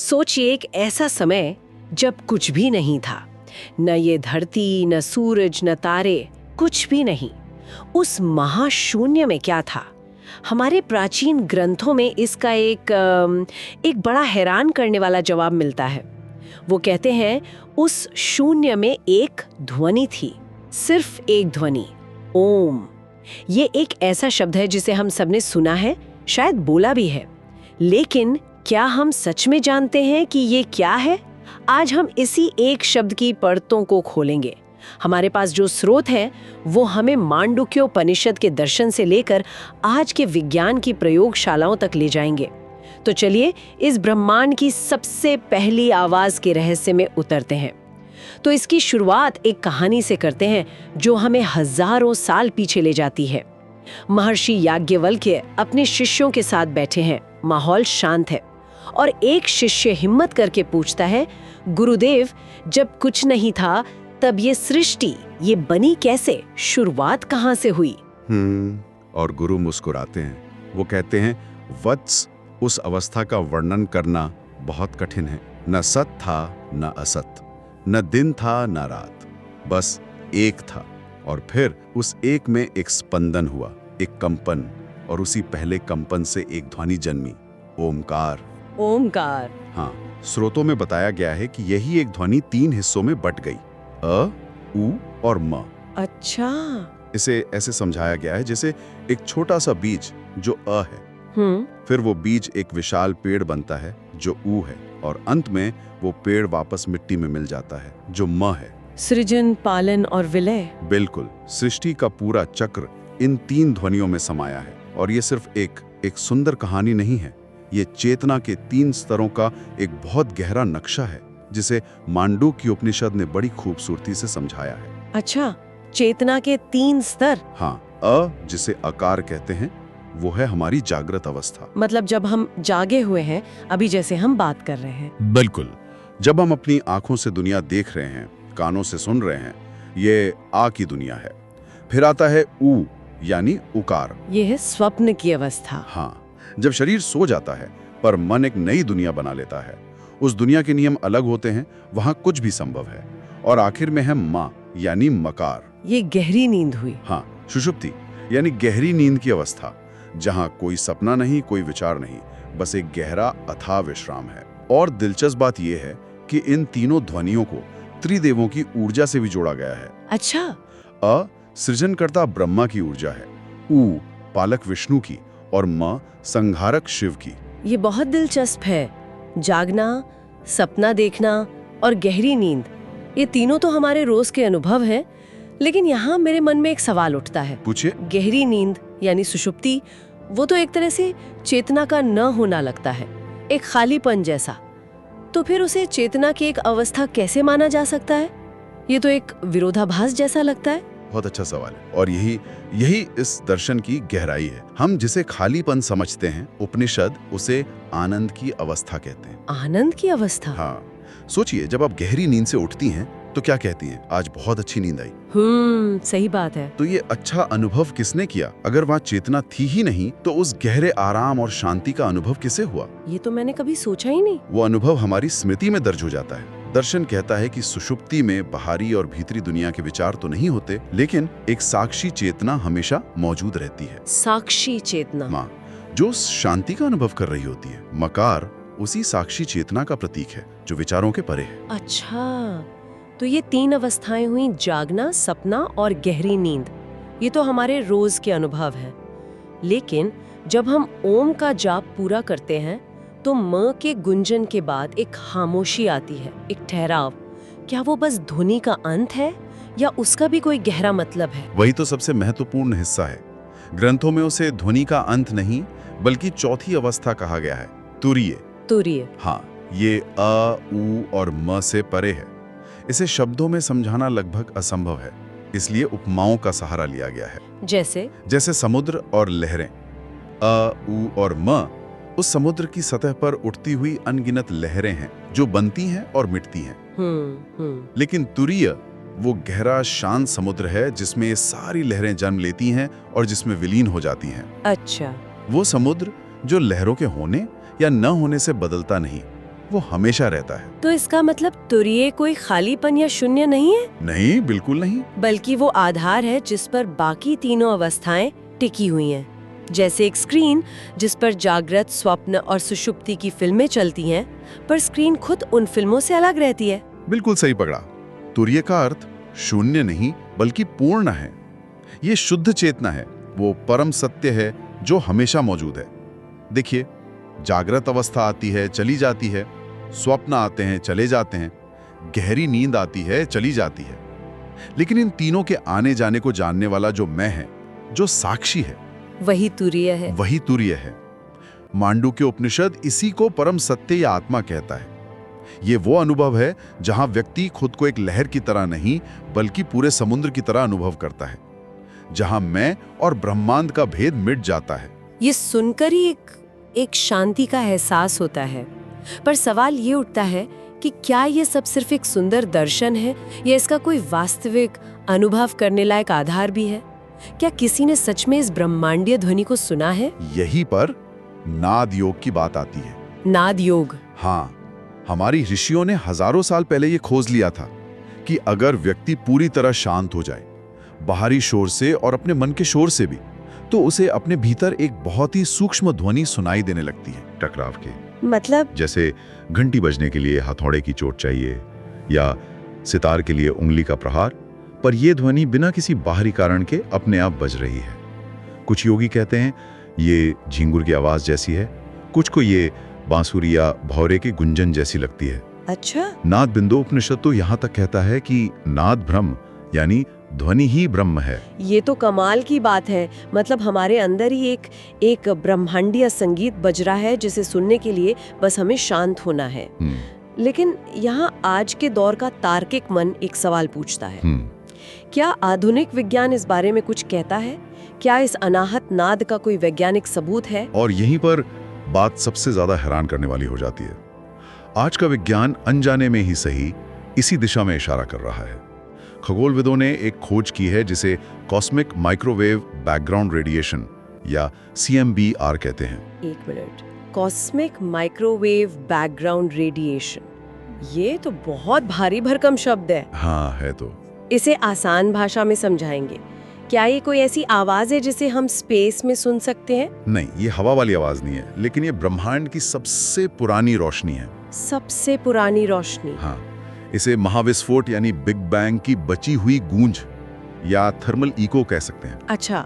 सोचिए एक ऐसा समय जब कुछ भी नहीं था, न ये धरती, न सूरज, न तारे, कुछ भी नहीं। उस महाशून्य में क्या था? हमारे प्राचीन ग्रंथों में इसका एक बड़ा हैरान करने वाला जवाब मिलता है। वो कहते हैं उस शून्य में एक ध्वनि थी, सिर्फ एक ध्वनि, ओम। ये एक ऐसा शब्द है जिसे हम सबने सुना है, शायद बोला भी है, लेकिन क्या हम सच में जानते हैं कि ये क्या है? आज हम इसी एक शब्द की परतों को खोलेंगे। हमारे पास जो स्रोत है वो हमें मांडुक्योपनिषद के दर्शन से लेकर आज के विज्ञान की प्रयोगशालाओं तक ले जाएंगे। तो चलिए इस ब्रह्मांड की सबसे पहली आवाज के रहस्य में उतरते हैं। तो इसकी शुरुआत एक कहानी से करते हैं जो हमें हजारों साल पीछे ले जाती है। महर्षि याज्ञवल्क्य अपने शिष्यों के साथ बैठे हैं, माहौल शांत है और एक शिष्य हिम्मत करके पूछता है, गुरुदेव, जब कुछ नहीं था तब ये सृष्टि ये बनी कैसे? शुरुआत कहाँ से हुई? और गुरु मुस्कुराते हैं। वो कहते हैं, वत्स, उस अवस्था का वर्णन करना बहुत कठिन है। न सत था न असत, न दिन था न रात, बस एक था। और फिर उस एक में एक स्पंदन हुआ, एक कंपन, और उसी पहले कंपन से एक ध्वनि जन्मी, ओमकार। ओमकार। हाँ, स्रोतों में बताया गया है कि यही एक ध्वनि 3 हिस्सों में बट गई, अ, उ और म। अच्छा। इसे ऐसे समझाया गया है जैसे एक छोटा सा बीज जो अ है, फिर वो बीज एक विशाल पेड़ बनता है जो ऊ है, और अंत में वो पेड़ वापस मिट्टी में मिल जाता है जो म है। सृजन, पालन और विलय। बिल्कुल, सृष्टि का पूरा चक्र इन 3 ध्वनियों में समाया है। और ये सिर्फ एक सुंदर कहानी नहीं है, ये चेतना के 3 स्तरों का एक बहुत गहरा नक्शा है जिसे मांडुक्योपनिषद ने बड़ी खूबसूरती से समझाया है। अच्छा, चेतना के 3 स्तर। हाँ, अ जिसे आकार कहते हैं वो है हमारी जागृत अवस्था। मतलब जब हम जागे हुए हैं, अभी जैसे हम बात कर रहे हैं। बिल्कुल, जब हम अपनी आंखों से दुनिया देख रहे हैं, कानों से सुन रहे हैं, ये आ की दुनिया है। फिर आता है ऊ यानी उकार, ये है स्वप्न की अवस्था। हाँ, जब शरीर सो जाता है पर मन एक नई दुनिया बना लेता है, उस दुनिया के नियम अलग होते हैं, वहां कुछ भी संभव है। और आखिर में है मा यानी मकार, ये गहरी नींद हुई। हाँ, सुषुप्ति यानी गहरी नींद की अवस्था, जहां कोई सपना नहीं, कोई विचार नहीं, बस एक गहरा अथाह विश्राम है। और दिलचस्प बात यह है कि इन तीनों ध्वनियों को त्रिदेवों की ऊर्जा से भी जोड़ा गया है। अच्छा। अ सृजनकर्ता ब्रह्मा की ऊर्जा है, ऊ पालक विष्णु की, और म संहारक शिव की। ये बहुत दिलचस्प है। जागना, सपना देखना और गहरी नींद, ये तीनों तो हमारे रोज के अनुभव हैं, लेकिन यहाँ मेरे मन में एक सवाल उठता है। पूछिए। गहरी नींद यानी सुषुप्ति, वो तो एक तरह से चेतना का न होना लगता है, एक खालीपन जैसा। तो फिर उसे चेतना की एक अवस्था कैसे माना जा सकता है? ये तो एक विरोधाभास जैसा लगता है। बहुत अच्छा सवाल है, और यही इस दर्शन की गहराई है। हम जिसे खालीपन समझते हैं, उपनिषद उसे आनंद की अवस्था कहते हैं। आनंद की अवस्था? हाँ, सोचिए, जब आप गहरी नींद से उठती हैं तो क्या कहती हैं? आज बहुत अच्छी नींद आई। सही बात है। तो ये अच्छा अनुभव किसने किया? अगर वहाँ चेतना थी ही नहीं तो उस गहरे आराम और शांति का अनुभव किसे हुआ? ये तो मैंने कभी सोचा ही नहीं। वो अनुभव हमारी स्मृति में दर्ज हो जाता है। दर्शन कहता है कि सुषुप्ति में बाहरी और भीतरी दुनिया के विचार तो नहीं होते, लेकिन एक साक्षी चेतना हमेशा मौजूद रहती है। साक्षी चेतना, माँ जो शांति का अनुभव कर रही होती है। मकार उसी साक्षी चेतना का प्रतीक है जो विचारों के परे है। अच्छा, तो ये 3 अवस्थाएं हुई, जागना, सपना और गहरी नींद। ये तो हमारे रोज के अनुभव है। लेकिन जब हम ओम का जाप पूरा करते हैं तो म के गुंजन के बाद एक खामोशी आती है, एक ठहराव। क्या वो बस ध्वनि का अंत है या उसका भी कोई गहरा मतलब है? वही तो सबसे महत्वपूर्ण हिस्सा है। ग्रंथों में उसे ध्वनि का अंत नहीं बल्कि चौथी अवस्था कहा गया है, तुरीय। तुरीय। हाँ, ये अ, उ और म से परे है। इसे शब्दों में समझाना लगभग असंभव है, इसलिए उपमाओं का सहारा लिया गया है। जैसे समुद्र और लहरें। अ, उ और म उस समुद्र की सतह पर उठती हुई अनगिनत लहरें हैं जो बनती हैं और मिटती हैं। लेकिन तुरीय वो गहरा शांत समुद्र है जिसमें ये सारी लहरें जन्म लेती हैं और जिसमें विलीन हो जाती हैं। अच्छा। वो समुद्र जो लहरों के होने या न होने से बदलता नहीं, वो हमेशा रहता है। तो इसका मतलब तुरीय कोई खालीपन या शून्य नहीं है? नहीं, बिल्कुल नहीं। बल्कि वो आधार है जिस पर बाकी तीनों अवस्थाएं टिकी हुई हैं। जैसे एक स्क्रीन जिस पर जागृत, स्वप्न और सुषुप्ति की फिल्में चलती हैं, पर स्क्रीन खुद उन फिल्मों से अलग रहती है। बिल्कुल सही पकड़ा। तुरीय का अर्थ शून्य नहीं बल्कि पूर्ण है। ये शुद्ध चेतना है, वो परम सत्य है जो हमेशा मौजूद है। देखिए, जागृत अवस्था आती है, चली जाती है, स्वप्न आते हैं, चले जाते हैं, गहरी नींद आती है, चली जाती है, लेकिन इन तीनों के आने जाने को जानने वाला जो मैं है, जो साक्षी है, वही तुरीय है। वही तुरीय है। मांडुक्य उपनिषद इसी को परम सत्य या आत्मा कहता है। ये वो अनुभव है जहां व्यक्ति खुद को एक लहर की तरह नहीं बल्कि पूरे समुद्र की तरह अनुभव करता है, जहां मैं और ब्रह्मांड का भेद मिट जाता है। ये सुनकर ही एक शांति का एहसास होता है। पर सवाल ये उठता है कि क्या ये सब सिर्फ एक सुंदर दर्शन है या इसका कोई वास्तविक अनुभव करने लायक आधार भी है? क्या किसी ने सच में इस ब्रह्मांडीय ध्वनि को सुना है? यहीं पर नाद योग की बात आती है। नाद योग? हाँ, हमारी ऋषियों ने हजारों साल पहले ये खोज लिया था कि अगर व्यक्ति पूरी तरह शांत हो जाए, बाहरी शोर से और अपने मन के शोर से भी, तो उसे अपने भीतर एक बहुत ही सूक्ष्म ध्वनि सुनाई देने लगती है। टकराव के मतलब? जैसे घंटी बजने के लिए हथौड़े की चोट चाहिए या सितार के लिए उंगली का प्रहार, पर यह ध्वनि बिना किसी बाहरी कारण के अपने आप बज रही है। कुछ योगी कहते हैं ये झिंगुर की आवाज जैसी है, कुछ को ये बांसुरी या भौरे की गुंजन जैसी लगती है। अच्छा? नाद बिंदु उपनिषद तो यहाँ तक कहता है कि नाद ब्रह्म यानी ध्वनि ही ब्रह्म है। ये तो कमाल की बात है। मतलब हमारे अंदर ही एक ब्रह्मांडीय संगीत बज रहा है जिसे सुनने के लिए बस हमें शांत होना है। लेकिन यहाँ आज के दौर का तार्किक मन एक सवाल पूछता है, क्या आधुनिक विज्ञान इस बारे में कुछ कहता है? क्या इस अनाहत नाद का कोई वैज्ञानिक सबूत है? और यहीं पर बात सबसे ज्यादा हैरान करने वाली हो जाती है। आज का विज्ञान अनजाने में ही सही इसी दिशा में इशारा कर रहा है। खगोलविदों ने एक खोज की है जिसे कॉस्मिक माइक्रोवेव बैकग्राउंड रेडिएशन या CMBR कहते हैं। एक minute, cosmic microwave background radiation, ये तो बहुत भारी भरकम शब्द है। हाँ है तो। इसे आसान भाषा में समझाएंगे। क्या ये कोई ऐसी आवाज है जिसे हम स्पेस में सुन सकते हैं? नहीं, ये हवा वाली आवाज नहीं है, लेकिन ये ब्रह्मांड की सबसे पुरानी रोशनी है। सबसे पुरानी रोशनी? हाँ, इसे महाविस्फोट यानी बिग बैंग की बची हुई गूंज या थर्मल इको कह सकते हैं। अच्छा।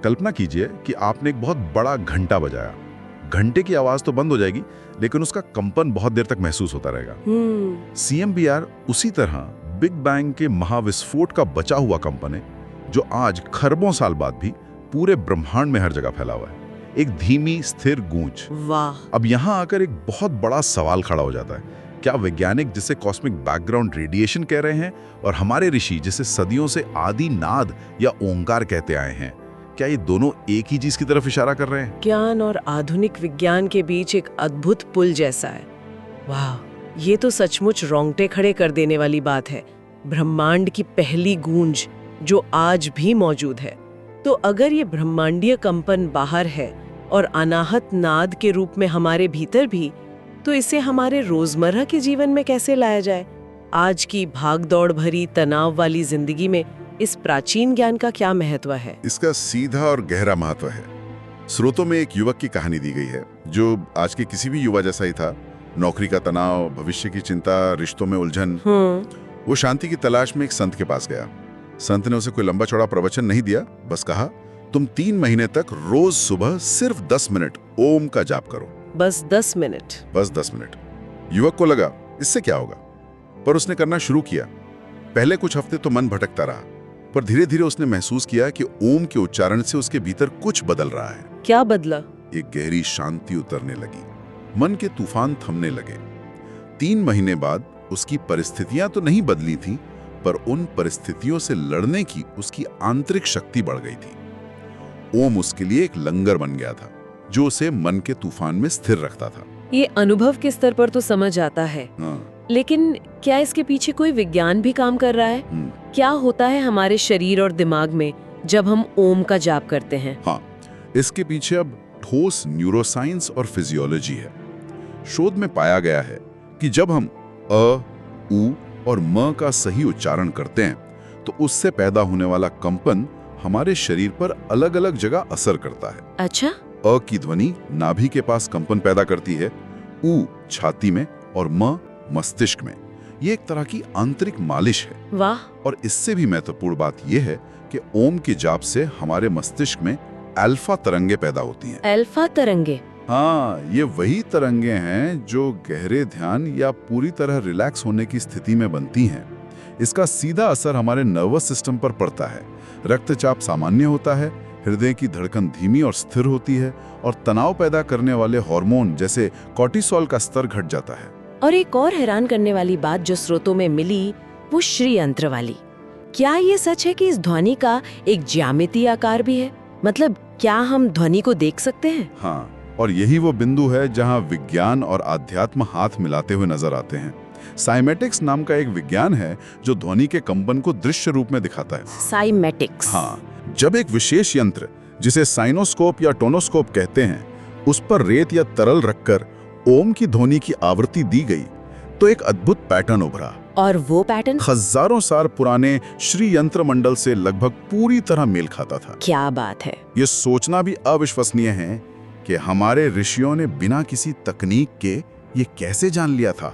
कल्पना कीजिए कि आपने एक बहुत बड़ा घंटा बजाया। घंटे की आवाज तो बंद हो जाएगी, लेकिन उसका कंपन बहुत देर तक महसूस होता रहेगा। CMBR उसी तरह बिग बैंग के महाविस्फोट का बचा हुआ कंपन है, जो आज खरबों साल बाद भी पूरे ब्रह्मांड में हर जगह फैला हुआ है। एक धीमी स्थिर गूंज। वाह। अब यहाँ आकर एक बहुत बड़ा सवाल खड़ा हो जाता है, क्या वैज्ञानिक जिसे कॉस्मिक बैकग्राउंड रेडिएशन कह रहे हैं और हमारे ऋषि जिसे सदियों से आदि नाद या ओंकार कहते आए हैं, क्या ये दोनों एक ही चीज की तरफ इशारा कर रहे हैं? ज्ञान और आधुनिक विज्ञान के बीच एक अद्भुत पुल जैसा है। वाह, ये तो सचमुच रोंगटे खड़े कर देने वाली बात है। ब्रह्मांड की पहली गूंज जो आज भी मौजूद है। तो अगर ये ब्रह्मांडीय कंपन बाहर है और अनाहत नाद के रूप में हमारे भीतर भी, तो इसे हमारे रोजमर्रा के जीवन में कैसे लाया जाए? आज की भागदौड़ भरी तनाव वाली जिंदगी में इस प्राचीन ज्ञान का क्या महत्व है? इसका सीधा और गहरा महत्व है। स्रोतों में एक युवक की कहानी दी गई है जो आज के किसी भी युवा जैसा ही था। नौकरी का तनाव, भविष्य की चिंता, रिश्तों में उलझन। वो शांति की तलाश में एक संत के पास गया। संत ने उसे कोई लंबा चौड़ा प्रवचन नहीं दिया, बस कहा, तुम 3 महीने तक रोज सुबह सिर्फ 10 मिनट ओम का जाप करो। बस 10 मिनट? बस 10 मिनट। युवक को लगा इससे क्या होगा, पर उसने करना शुरू किया। पहले कुछ हफ्ते तो मन भटकता रहा, पर धीरे धीरे उसने महसूस किया कि ओम के उच्चारण से उसके भीतर कुछ बदल रहा है। क्या बदला? एक गहरी शांति उतरने लगी, मन के तूफान थमने लगे। 3 महीने बाद उसकी परिस्थितियां तो नहीं बदली थीं, पर उन परिस्थितियों से लड़ने की उसकी आंतरिक शक्ति बढ़ गई थी। ओम उसके लिए एक लंगर बन गया था जो उसे मन के तूफान में स्थिर रखता था। ये अनुभव के स्तर पर तो समझ आता है। लेकिन क्या इसके पीछे कोई विज्ञान भी काम कर रहा है? क्या होता है हमारे शरीर और दिमाग में जब हम ओम का जाप करते हैं? हाँ, इसके पीछे अब ठोस न्यूरोसाइंस और फिजियोलॉजी है। शोध में पाया गया है कि जब हम अ, उ और म का सही उच्चारण करते हैं तो उससे पैदा होने वाला कंपन हमारे शरीर पर अलग अलग जगह असर करता है। अच्छा। अ की ध्वनि नाभि के पास कंपन पैदा करती है, उ छाती में और म मस्तिष्क में। ये एक तरह की आंतरिक मालिश है। वाह। और इससे भी महत्वपूर्ण बात यह है कि ओम के जाप से हमारे मस्तिष्क में अल्फा तरंगे पैदा होती हैं। अल्फा तरंगे? हाँ, ये वही तरंगे हैं जो गहरे ध्यान या पूरी तरह रिलैक्स होने की स्थिति में बनती हैं। इसका सीधा असर हमारे नर्वस सिस्टम पर पड़ता है। रक्तचाप सामान्य होता है, हृदय की धड़कन धीमी और स्थिर होती है और तनाव पैदा करने वाले हार्मोन जैसे कॉर्टिसोल का स्तर घट जाता है। और एक और हैरान करने वाली बात जो स्रोतों में मिली वो श्री यंत्र वाली। क्या ये सच है कि इस ध्वनि का एक ज्यामितीय आकार भी है? मतलब क्या हम ध्वनि को देख सकते हैं? हाँ, और यही वो बिंदु है जहां विज्ञान और आध्यात्म हाथ मिलाते हुए नजर आते हैं। साइमेटिक्स नाम का एक विज्ञान है जो ध्वनि के कंपन को दृश्य रूप में दिखाता है। साइमेटिक्स? हाँ, जब एक विशेष यंत्र जिसे साइनोस्कोप या टोनोस्कोप कहते हैं उस पर रेत या तरल रखकर ओम की ध्वनि की आवृत्ति दी गई तो एक अद्भुत पैटर्न उभरा। और वो पैटर्न हजारों साल पुराने श्री यंत्र मंडल से लगभग पूरी तरह मेल खाता था। क्या बात है! ये सोचना भी अविश्वसनीय है कि हमारे ऋषियों ने बिना किसी तकनीक के ये कैसे जान लिया था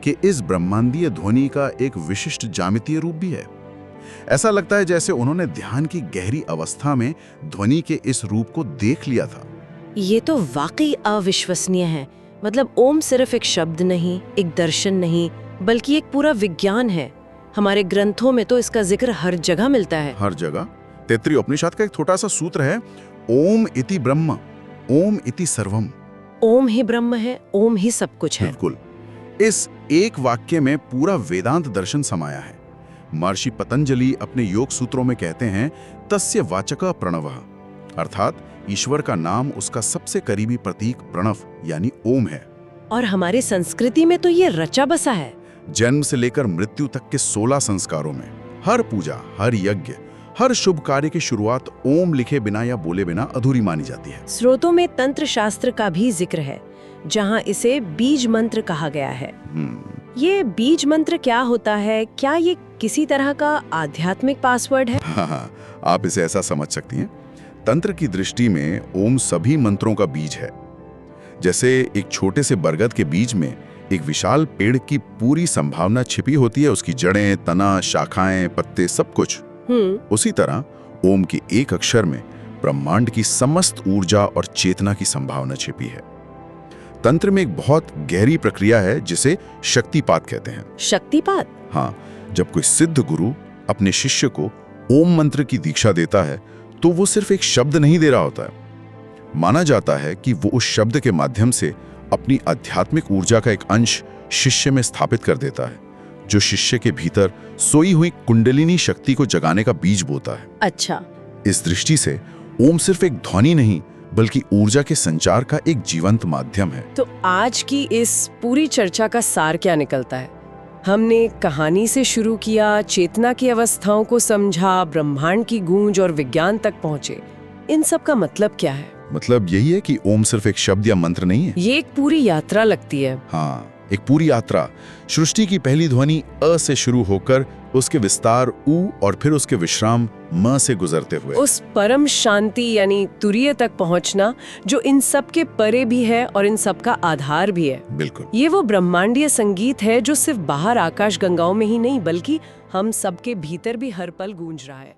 कि इस ब्रह्मांडीय ध्वनि का एक विशिष्ट ज्यामितीय रूप भी है। ऐसा लगता है जैसे उन्होंने ध्यान की गहरी अवस्था में ध्वनि के इस रूप को देख लिया था। ये तो वाकई अविश्वसनीय है। मतलब ओम सिर्फ एक शब्द नहीं, एक दर्शन नहीं, बल्कि एक पूरा विज्ञान है। हमारे ग्रंथों में तो इसका जिक्र हर जगह मिलता है। हर जगह। तैत्तिरीय उपनिषद का एक छोटा सा सूत्र है, ओम इति ब्रह्म, ओम इति सर्वम। ओम ही ब्रह्म है, ओम ही सब कुछ है। बिल्कुल। इस एक वाक्य में पूरा वेदांत दर्शन समाया है। महर्षि पतंजलि अपने योग सूत्रों में कहते हैं, तस्य वाचकः प्रणवः, अर्थात ईश्वर का नाम उसका सबसे करीबी प्रतीक प्रणव यानी ओम है। और हमारे संस्कृति में तो ये रचा बसा है। जन्म से लेकर मृत्यु तक के 16 संस्कारों में हर पूजा, हर यज्ञ, हर शुभ कार्य की शुरुआत ओम लिखे बिना या बोले बिना अधूरी मानी जाती है। स्रोतों में तंत्र शास्त्र का भी जिक्र है जहां इसे बीज मंत्र कहा गया है। ये बीज मंत्र क्या होता है? क्या ये किसी तरह का आध्यात्मिक पासवर्ड है? हाँ, आप इसे ऐसा समझ सकती हैं। तंत्र की दृष्टि में ओम सभी मंत्रों का बीज है। जैसे एक छोटे से बरगद के बीज में एक विशाल पेड़ की पूरी संभावना छिपी होती है, उसकी जड़ें, तना, शाखाएं, पत्ते, सब कुछ। उसी तरह ओम के एक अक्षर में ब्रह्मांड की समस्त ऊर्जा और चेतना की संभावना छिपी है। तंत्र में एक बहुत गहरी प्रक्रिया है जिसे शक्तिपात कहते हैं। शक्तिपात? हाँ, जब कोई सिद्ध गुरु अपने शिष्य को ओम मंत्र की दीक्षा देता है तो वो सिर्फ एक शब्द नहीं दे रहा होता है। माना जाता है कि वो उस शब्द के माध्यम से अपनी आध्यात्मिक ऊर्जा का एक अंश शिष्य में स्थापित कर देता है, जो शिष्य के भीतर सोई हुई कुंडलिनी शक्ति को जगाने का बीज बोता है। अच्छा। इस दृष्टि से ओम सिर्फ एक ध्वनि नहीं बल्कि ऊर्जा के संचार का एक जीवंत माध्यम है। तो आज की इस पूरी चर्चा का सार क्या निकलता है? हमने कहानी से शुरू किया, चेतना की अवस्थाओं को समझा, ब्रह्मांड की गूंज और विज्ञान तक पहुंचे। इन सब का मतलब क्या है? मतलब यही है कि ओम सिर्फ एक शब्द या मंत्र नहीं है। ये एक पूरी यात्रा लगती है। हाँ, एक पूरी यात्रा। सृष्टि की पहली ध्वनि अ से शुरू होकर उसके विस्तार उ और फिर उसके विश्राम म से गुजरते हुए उस परम शांति यानी तुरीय तक पहुंचना जो इन सब के परे भी है और इन सब का आधार भी है। बिल्कुल। ये वो ब्रह्मांडीय संगीत है जो सिर्फ बाहर आकाश गंगाओं में ही नहीं बल्कि हम सबके भीतर भी हर पल गूंज रहा है।